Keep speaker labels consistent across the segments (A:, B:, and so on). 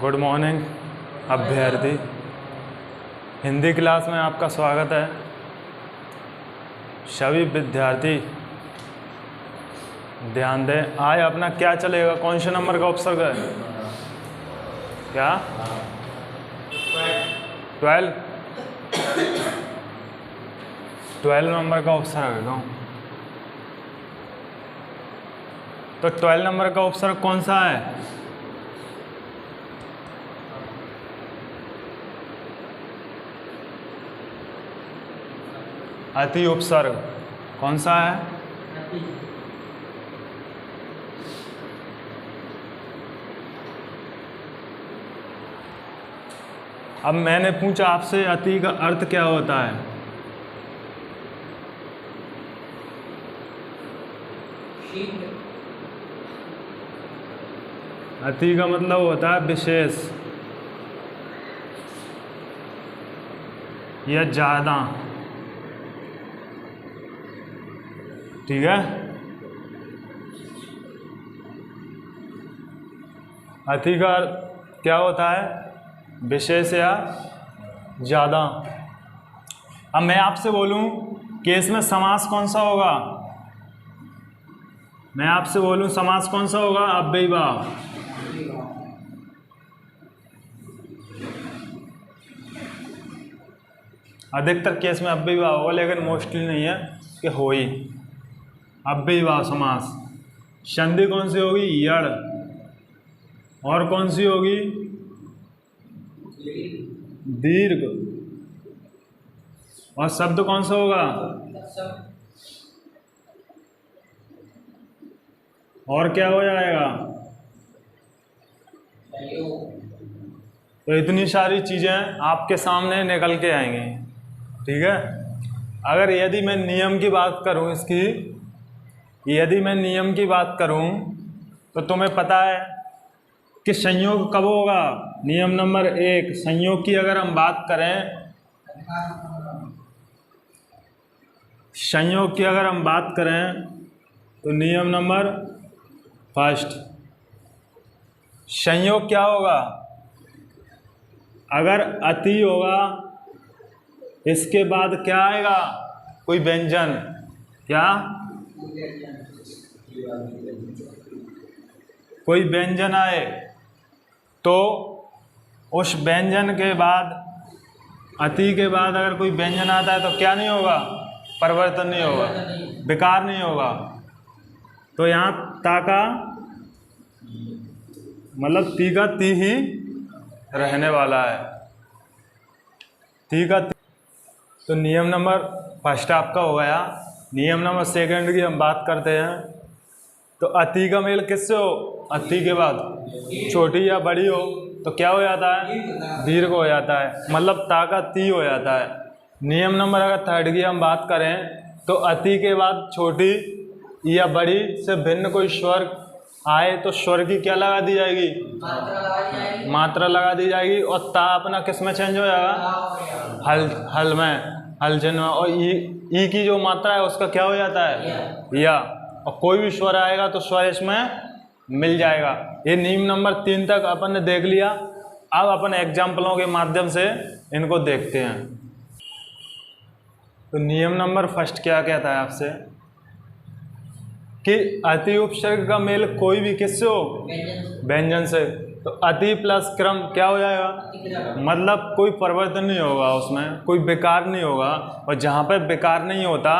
A: Good morning अभ्यर्थी। Hindi class में आपका स्वागत है। सभी विद्यार्थी ध्यान दें। आज अपना क्या चलेगा, कौन से नंबर का उपसर्ग है? क्या 12 नंबर का उपसर्ग है। तो 12 नंबर का उपसर्ग कौन सा है? अति उपसर्ग कौन सा है? अब मैंने पूछा आपसे, अति का अर्थ क्या होता है? अति का मतलब होता है विशेष या ज़्यादा। ठीक है। अति का क्या होता है? विशेष या ज़्यादा। अब मैं आपसे बोलूं कि इसमें समास कौन सा होगा? मैं आपसे बोलूं समास कौन सा होगा? अव्ययीभाव। अधिकतर केस में अव्ययीभाव होगा, लेकिन मोस्टली नहीं है कि हो ही। अव्ययीभाव समास। संधि कौन सी होगी? यड़। और कौन सी होगी? दीर्घ। और शब्द कौन सा होगा? और क्या हो जाएगा? तो इतनी सारी चीजें आपके सामने निकल के आएंगी। ठीक है। अगर यदि मैं नियम की बात करूं इसकी, यदि मैं नियम की बात करूं तो तुम्हें पता है कि संयोग कब होगा? नियम नंबर 1, संयोग की अगर हम बात करें, संयोग की अगर हम बात करें तो नियम नंबर 1, संयोग क्या होगा? अगर अति होगा, इसके बाद क्या आएगा? कोई व्यंजन। क्या? कोई व्यंजन आए तो उस व्यंजन के बाद, अति के बाद अगर कोई व्यंजन आता है तो क्या नहीं होगा? परिवर्तन नहीं होगा, विकार नहीं होगा। तो यहाँ ता का मतलब ती का ती ही रहने वाला है। ती का ती। तो नियम नंबर 1 आपका हो गया। नियम नंबर 2 की हम बात करते हैं। तो अति का मेल किससे हो? अति के बाद छोटी या बड़ी हो तो क्या हो जाता है? दीर्घ हो जाता है, मतलब ता का ती हो जाता है। नियम नंबर अगर 3 की हम बात करें तो अति के बाद छोटी या बड़ी से भिन्न कोई स्वर आए तो स्वर की क्या लगा दी जाएगी? मात्रा लगा दी जाएगी। और ता अपना किस में चेंज हो जाएगा? हल में, हल चिन्ह में। और ई की जो मात्रा है उसका क्या हो जाता है? या। और कोई भी स्वर आएगा तो स्वर इसमें मिल जाएगा। ये नियम नंबर 3 तक अपन ने देख लिया। अब अपन एग्जाम्पलों के माध्यम से इनको देखते हैं। तो नियम नंबर 1 क्या कहता है आपसे कि अति उपसर्ग का मेल कोई भी किससे हो? व्यंजन से। तो अति प्लस क्रम क्या हो जाएगा? मतलब कोई परिवर्तन नहीं होगा, उसमें कोई विकार नहीं होगा। और जहाँ पर विकार नहीं होता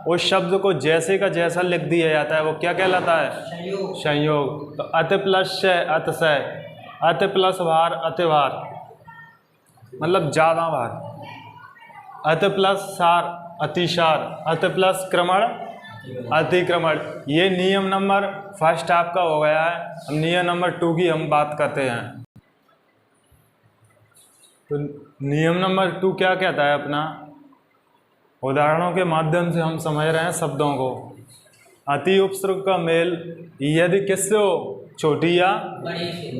A: उस शब्द को जैसे का जैसा लिख दिया जाता है वो क्या कहलाता है? संयोग। तो अति प्लस शय अतिशय, अति प्लस भार अतिभार, मतलब ज्यादा भार। अति प्लस सार अतिसार, अति प्लस क्रमण अतिक्रमण। ये नियम नंबर 1 आपका हो गया है। अब नियम नंबर 2 की हम बात करते हैं। तो नियम नंबर 2 क्या कहता है अपना? उदाहरणों के माध्यम से हम समझ रहे हैं शब्दों को। अति उपसर्ग का मेल यदि किससे हो? छोटी या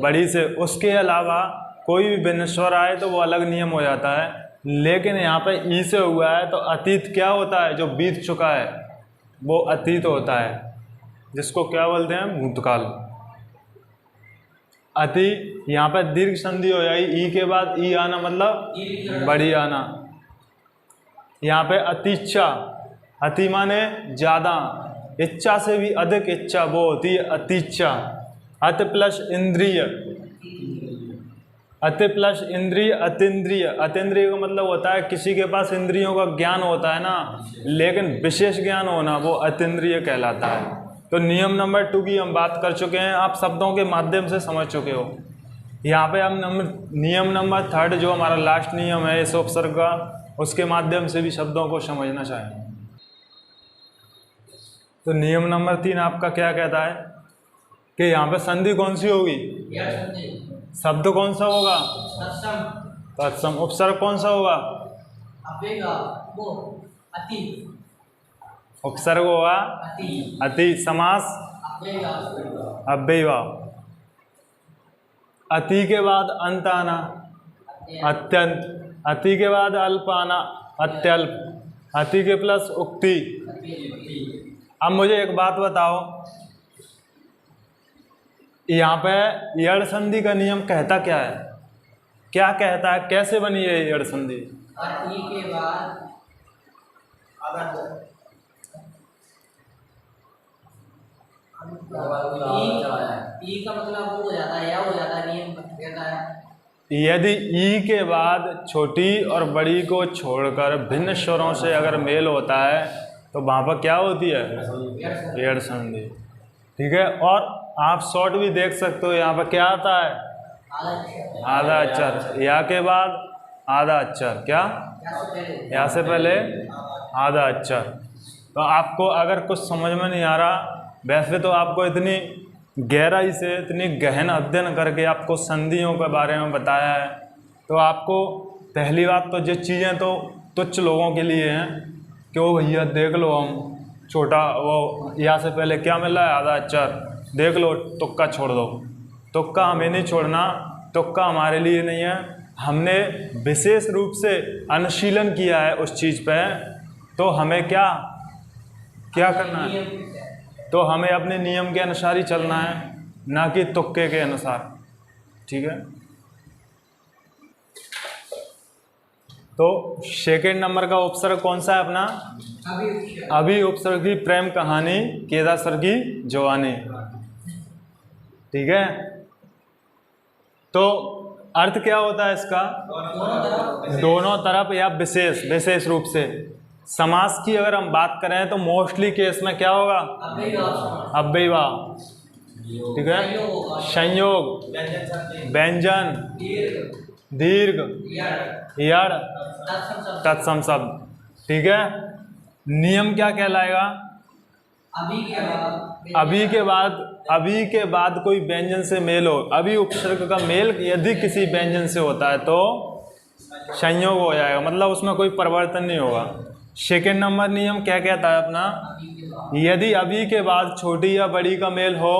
A: बड़ी से। उसके अलावा कोई भी भिन्न स्वर आए तो वो अलग नियम हो जाता है। लेकिन यहाँ पे ई से हुआ है तो अतीत क्या होता है? जो बीत चुका है वो अतीत होता है, जिसको क्या बोलते हैं? भूतकाल। अति, यहाँ पे दीर्घ संधि हो जाएगी, ई के बाद ई आना मतलब बड़ी आना। यहाँ पे अतिच्चा, अति माने ज़्यादा, इच्छा से भी अधिक इच्छा वो होती है अतिच्चा। अति प्लस इंद्रिय, अति प्लस इंद्रिय अतीन्द्रिय। अतीन्द्रिय का मतलब होता है किसी के पास इंद्रियों का ज्ञान होता है ना, लेकिन विशेष ज्ञान होना, वो अतीन्द्रिय कहलाता है। तो नियम नंबर 2 की हम बात कर चुके हैं, आप शब्दों के माध्यम से समझ चुके हो। यहाँ पे हम नियम नंबर 3 जो हमारा लास्ट नियम है इस उपसर्ग का, उसके माध्यम से भी शब्दों को समझना चाहिए। तो नियम नंबर 3 आपका क्या कहता है कि यहाँ पे संधि कौन सी होगी, शब्द कौन सा होगा, तत्सम। उपसर्ग कौन सा होगा, उपसर्ग होगा अति। समास अव्ययभाव। अति के बाद अंत आना अत्यंत, अति के बाद अल्प आना अत्यल्प, अति के प्लस उक्ति। अब मुझे एक बात बताओ, यहाँ पे यड़ संधि का नियम कहता क्या है, क्या कहता है, कैसे बनी है यड़ संधि?
B: अति के बाद ई का मतलब वो हो जाता है, या हो जाता है, नियम कहता है
A: यदि ई के बाद छोटी और बड़ी को छोड़कर भिन्न स्वरों से अगर मेल होता है तो वहाँ पर क्या होती है, यड़ संधि। ठीक है, और आप शॉर्ट भी देख सकते हो, यहाँ पर क्या आता है, आधा अक्षर। या के बाद आधा अक्षर, क्या, या से पहले आधा अक्षर। तो आपको अगर कुछ समझ में नहीं आ रहा, वैसे तो आपको इतनी गहराई से, इतनी गहन अध्ययन करके आपको संधियों के बारे में बताया है, तो आपको पहली बात तो ये चीज़ें तो तुच्छ लोगों के लिए हैं कि वो भैया देख लो, हम छोटा वो या से पहले क्या मिला है, आधा अक्षर, देख लो, तुक्का छोड़ दो। तुक्का हमें नहीं छोड़ना, तुक्का हमारे लिए नहीं है। हमने विशेष रूप से अनुशीलन किया है उस चीज़ पे, तो हमें क्या क्या करना है, तो हमें अपने नियम के अनुसार ही चलना है, ना कि तुक्के के अनुसार। ठीक है, तो सेकेंड नंबर का उपसर्ग कौन सा है अपना, अभी उपसर्ग की प्रेम कहानी, केदासर की जवानी। ठीक है, तो अर्थ क्या होता है इसका, दोनों तरफ या विशेष, विशेष रूप से। समास की अगर हम बात करें तो मोस्टली केस में क्या होगा, अव्ययभाव। ठीक है, संयोग, व्यंजन, दीर्घ, यड़, तत्सम शब्द। ठीक है, नियम क्या कहलाएगा, अभी के बाद कोई व्यंजन से मेल हो, अभी उपसर्ग का मेल यदि किसी व्यंजन से होता है तो संयोग हो जाएगा, मतलब उसमें कोई परिवर्तन नहीं होगा। सेकेंड नंबर नियम क्या कहता है अपना, यदि अभी के बाद छोटी या बड़ी का मेल हो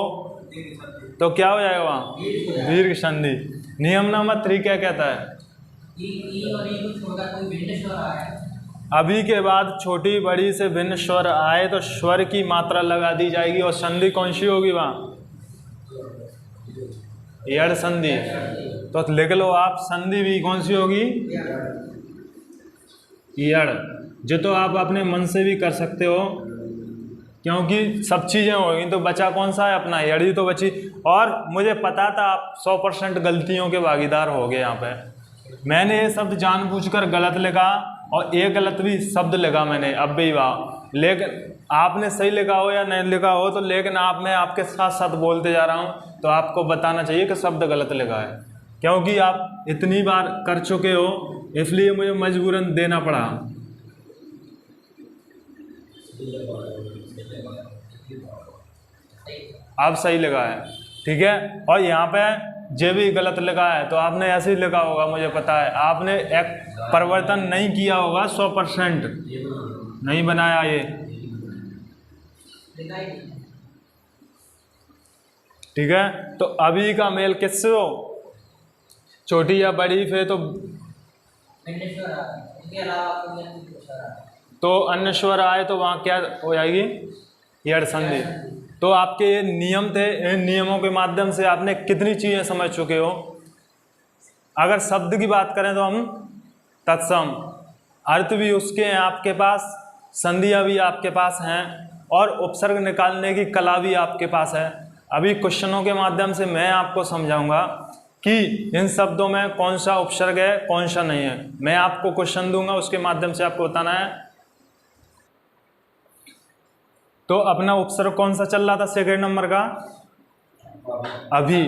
A: तो क्या हो जाएगा वहाँ, दीर्घ संधि। नियम नंबर 3 क्या कहता है, अभी के बाद छोटी बड़ी से भिन्न स्वर आए तो स्वर की मात्रा लगा दी जाएगी, और संधि कौन सी होगी वहाँ, यड़ संधि। तो लिख लो आप, संधि भी कौन सी होगी, यड़। जो तो आप अपने मन से भी कर सकते हो, क्योंकि सब चीज़ें होगी, तो बचा कौन सा है अपना, यड़ ही तो बची। और मुझे पता था आप 100% गलतियों के भागीदार हो गए। यहाँ पे मैंने ये शब्द जानबूझकर गलत लिखा, और एक गलत भी शब्द लिखा मैंने, अव्ययभाव। लेकिन आपने सही लिखा हो या नहीं लिखा हो, तो लेकिन मैं आपके साथ साथ बोलते जा रहा हूँ, तो आपको बताना चाहिए कि शब्द गलत लिखा है, क्योंकि आप इतनी बार कर चुके हो, इसलिए मुझे मजबूरन देना पड़ा। आप सही लिखा है, ठीक है। और यहाँ पे जे भी गलत लिखा है, तो आपने ऐसे ही लिखा होगा, मुझे पता है। आपने एक परिवर्तन नहीं किया होगा, 100% नहीं बनाया ये, ठीक है। तो अभी का मेल किससे हो, छोटी या बड़ी पे, तो अन्य स्वर आए तो वहाँ क्या हो जाएगी, यड़ संधि। तो आपके ये नियम थे, इन नियमों के माध्यम से आपने कितनी चीज़ें समझ चुके हो। अगर शब्द की बात करें तो हम तत्सम, अर्थ भी उसके हैं आपके पास, संधियाँ भी आपके पास हैं और उपसर्ग निकालने की कला भी आपके पास है। अभी क्वेश्चनों के माध्यम से मैं आपको समझाऊंगा कि इन शब्दों में कौन सा उपसर्ग है कौन सा नहीं है। मैं आपको क्वेश्चन दूंगा, उसके माध्यम से आपको बताना है। तो अपना उपसर्ग कौन सा चल रहा था सेकंड नंबर का? अभी।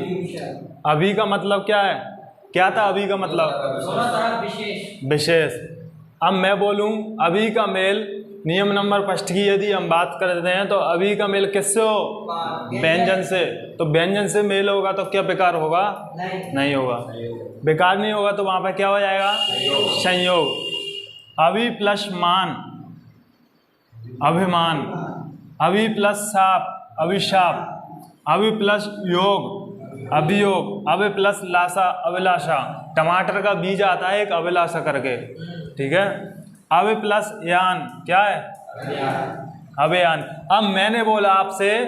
A: अभी का मतलब क्या है? क्या था अभी का मतलब? विशेष। अब मैं बोलूं अभी का मेल, नियम नंबर फर्स्ट की यदि हम बात करते हैं तो अभी का मेल किससे हो? व्यंजन से। तो व्यंजन से मेल होगा तो क्या बेकार होगा? नहीं होगा। बेकार नहीं होगा तो वहां पर क्या हो जाएगा? संयोग। अभी प्लस मान, अभिमान। अभी प्लस साप, अभिशाप। अभी प्लस योग, अभियोग। अभी प्लस लाशा, अभिलाषा। टमाटर का बीज आता है एक अभिलाषा करके, ठीक है। अभी प्लस यान, क्या है? अभियान। अब मैंने बोला आपसे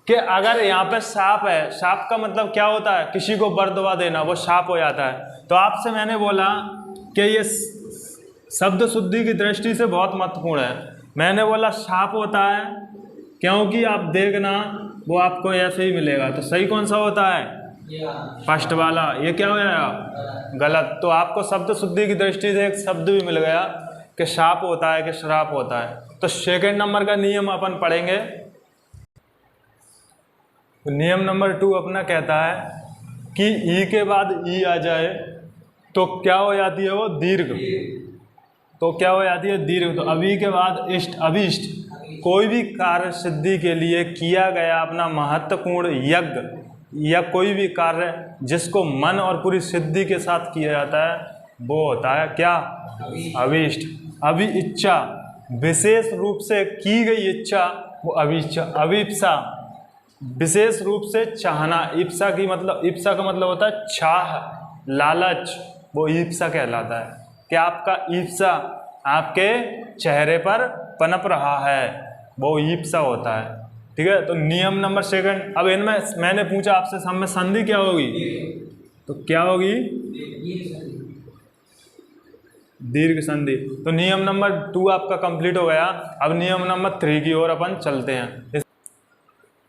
A: कि अगर यहाँ पे साप है, साप का मतलब क्या होता है? किसी को बरदुआ देना, वो साप हो जाता है। तो आपसे मैंने बोला कि ये शब्द शुद्धि की दृष्टि से बहुत महत्वपूर्ण है। मैंने बोला साप होता है, क्योंकि आप देखना वो आपको ऐसे ही मिलेगा। तो सही कौन सा होता है? फर्स्ट वाला। ये क्या हो जाएगा? गलत। तो आपको शब्द शुद्धि की दृष्टि से एक शब्द भी मिल गया कि शाप होता है कि श्राप होता है। तो सेकंड नंबर का नियम अपन पढ़ेंगे। तो नियम नंबर 2 अपना कहता है कि ई के बाद ई आ जाए तो क्या हो जाती है? वो दीर्घ। तो क्या हो जाती है? दीर्घ। तो अभी के बाद इष्ट, अभीष्ट। कोई भी कार्य सिद्धि के लिए किया गया अपना महत्वपूर्ण यज्ञ या कोई भी कार्य जिसको मन और पूरी सिद्धि के साथ किया जाता है वो होता है क्या? अभीष्ट। अभी इच्छा, विशेष रूप से की गई इच्छा, वो अभीच्छा। अभीप्सा, विशेष रूप से चाहना। इप्सा की मतलब, इप्सा का मतलब होता है चाह, लालच, वो ईप्सा कहलाता है। कि आपका ईप्सा आपके चेहरे पर पनप रहा है, वो ईप्सा होता है, ठीक है। तो नियम नंबर सेकंड। अब इनमें मैंने पूछा आपसे, सब में संधि क्या होगी? तो क्या होगी? दीर्घ संधि। तो नियम नंबर 2 आपका कंप्लीट हो गया। अब नियम नंबर 3 की ओर अपन चलते हैं।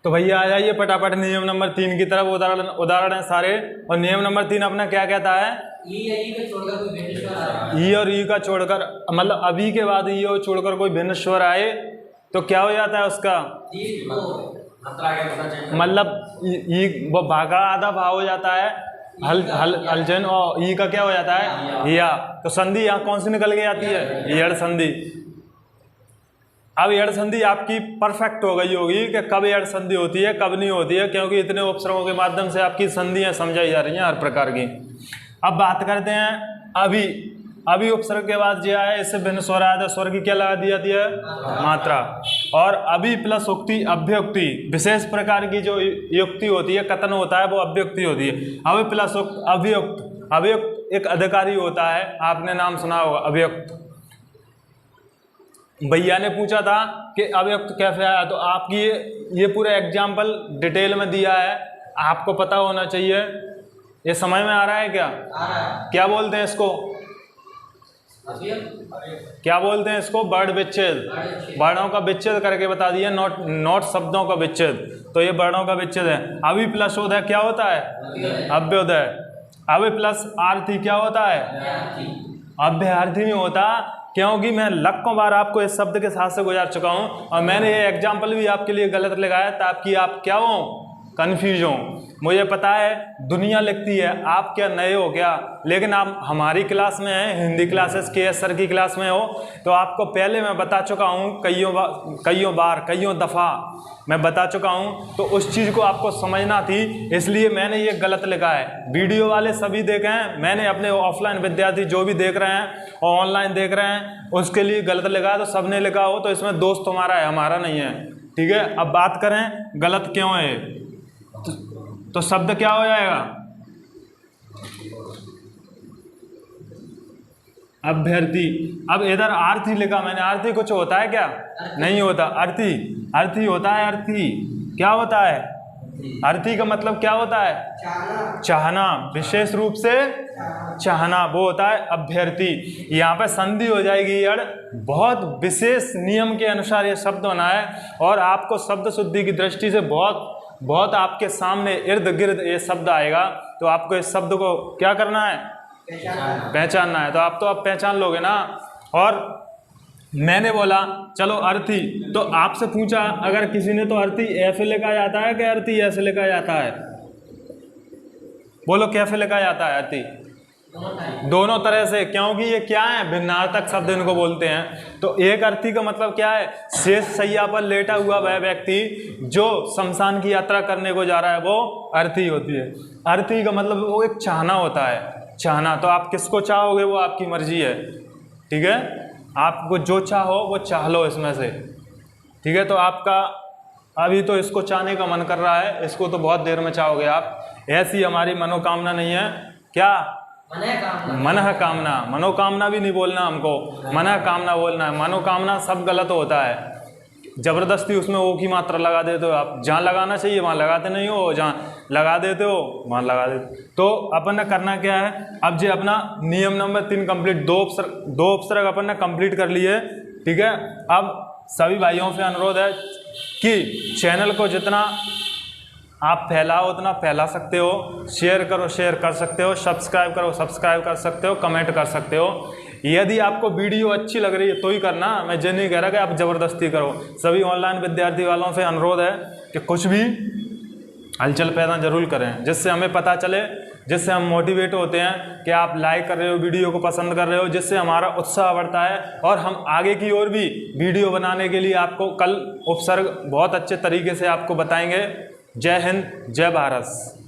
A: तो भैया आ जाइए फटाफट नियम नंबर 3 की तरफ। उदाहरण है सारे। और नियम नंबर 3 अपना क्या कहता है? ई और ई का छोड़कर, मतलब अभी के बाद ई और छोड़कर कोई भिन्न स्वर आए तो क्या हो जाता है उसका? मतलब ई वो भागा आधा भाव हो जाता है, हलजन, और ई का क्या हो जाता है? या। तो संधि यहाँ कौन सी निकल के आती है? यड़ संधि। अब यड़ संधि आपकी परफेक्ट हो गई होगी कि कब यड़ संधि होती है कब नहीं होती है, क्योंकि इतने उपसर्गों के माध्यम से आपकी संधियां समझाई जा रही हैं हर प्रकार की। अब बात करते हैं अभी। अभी उपसर्ग के बाद जो है इससे भिन्न स्वर आया, तो स्वर की क्या लगा दी जाती है? मात्रा। और अभी प्लस उक्ति, अभ्युक्ति, विशेष प्रकार की जो युक्ति होती है, कथन होता है, वो अभ्युक्ति होती है। अभी प्लस अभियुक्त। अभियुक्त एक अधिकारी होता है, आपने नाम सुना होगा अभियुक्त। भैया ने पूछा था कि अभियुक्त कैसे आया, तो आपकी ये पूरा एग्जाम्पल डिटेल में दिया है, आपको पता होना चाहिए। ये समझ में आ रहा है क्या?
B: आ रहा है।
A: क्या बोलते हैं इसको? क्या बोलते हैं इसको? वर्ण विच्छेद। वर्णों का विच्छेद करके बता दिया, नोट शब्दों का विच्छेद। तो ये वर्णों का विच्छेद है। अभी प्लस उदय क्या होता है? अभ्युदय। अभी प्लस आरती क्या होता है? अभ्यर्थी नहीं होता, क्योंकि मैं लाखों बार आपको इस शब्द के साथ से गुजार चुका हूं और मैंने ये एग्जाम्पल भी आपके लिए गलत लगाया ताकि आप क्या हो? कन्फ्यूज हो। मुझे पता है दुनिया लिखती है, आप क्या नए हो क्या, लेकिन आप हमारी क्लास में हैं, हिंदी क्लासेस के सर की क्लास में हो, तो आपको पहले मैं बता चुका हूँ कईयों बार कईयों दफ़ा मैं बता चुका हूँ। तो उस चीज़ को आपको समझना थी, इसलिए मैंने ये गलत लिखा है। वीडियो वाले सभी देखे हैं, मैंने अपने ऑफलाइन विद्यार्थी जो भी देख रहे हैं और ऑनलाइन देख रहे हैं उसके लिए गलत लिखा है। तो सबने लिखा हो तो इसमें दोस्त तुम्हारा है, हमारा नहीं है, ठीक है। अब बात करें गलत क्यों है, तो शब्द क्या हो जाएगा? अभ्यर्थी। अब इधर आर्थी लिखा मैंने, आर्थी कुछ होता है क्या? नहीं होता। अर्थी होता है, अर्थी क्या होता है? अर्थी का मतलब क्या होता है? चाहना, विशेष रूप से चाहना, वो होता है अभ्यर्थी। यहाँ पे संधि हो जाएगी यड़। बहुत विशेष नियम के अनुसार ये शब्द होना है और आपको शब्द शुद्धि की दृष्टि से बहुत आपके सामने इर्द गिर्द ये शब्द आएगा, तो आपको इस शब्द को क्या करना है? पहचानना है। तो आप पहचान लोगे ना। और मैंने बोला चलो अर्थी, तो आपसे पूछा अगर किसी ने, तो अर्थी ऐसे लिखा जाता है कि अर्थी ऐसे लिखा जाता है? बोलो कैसे लिखा जाता है अर्थी? दोनों तरह से, क्योंकि ये क्या है? भिन्नार्थक शब्द इनको बोलते हैं। तो एक अर्थी का मतलब क्या है? शेष शैया पर लेटा हुआ वह व्यक्ति जो शमशान की यात्रा करने को जा रहा है, वो अर्थी होती है। अर्थी का मतलब वो एक चाहना होता है, चाहना। तो आप किसको चाहोगे वो आपकी मर्जी है, ठीक है? आपको जो चाहो वो चाह लो इसमें से, ठीक है? तो आपका अभी तो इसको चाहने का मन कर रहा है, इसको तो बहुत देर में चाहोगे आप। ऐसी हमारी मनोकामना नहीं है। क्या? मनः कामना। मनोकामना भी नहीं बोलना हमको, मनः कामना बोलना है। मनोकामना सब गलत होता है। जबरदस्ती उसमें ओ की मात्रा लगा देते हो आप। जहाँ लगाना चाहिए वहाँ लगाते नहीं हो, जहाँ लगा देते हो वहाँ लगा देते। तो अपन ने करना क्या है? अब जो अपना नियम नंबर 3 कंप्लीट, दो उपसर्ग अपन ने कंप्लीट कर लिए, ठीक है? अब सभी भाइयों से अनुरोध है कि चैनल को जितना आप फैलाओ उतना फैला सकते हो, शेयर करो, शेयर कर सकते हो, सब्सक्राइब करो, सब्सक्राइब कर सकते हो, कमेंट कर सकते हो। यदि आपको वीडियो अच्छी लग रही है तो ही करना, मैं ये नहीं कह रहा कि आप ज़बरदस्ती करो। सभी ऑनलाइन विद्यार्थी वालों से अनुरोध है कि कुछ भी हलचल पैदा जरूर करें, जिससे हमें पता चले, जिससे हम मोटिवेट होते हैं कि आप लाइक कर रहे हो, वीडियो को पसंद कर रहे हो, जिससे हमारा उत्साह बढ़ता है और हम आगे की ओर भी वीडियो बनाने के लिए आपको कल उपसर्ग बहुत अच्छे तरीके से आपको बताएंगे। जय हिंद, जय भारत।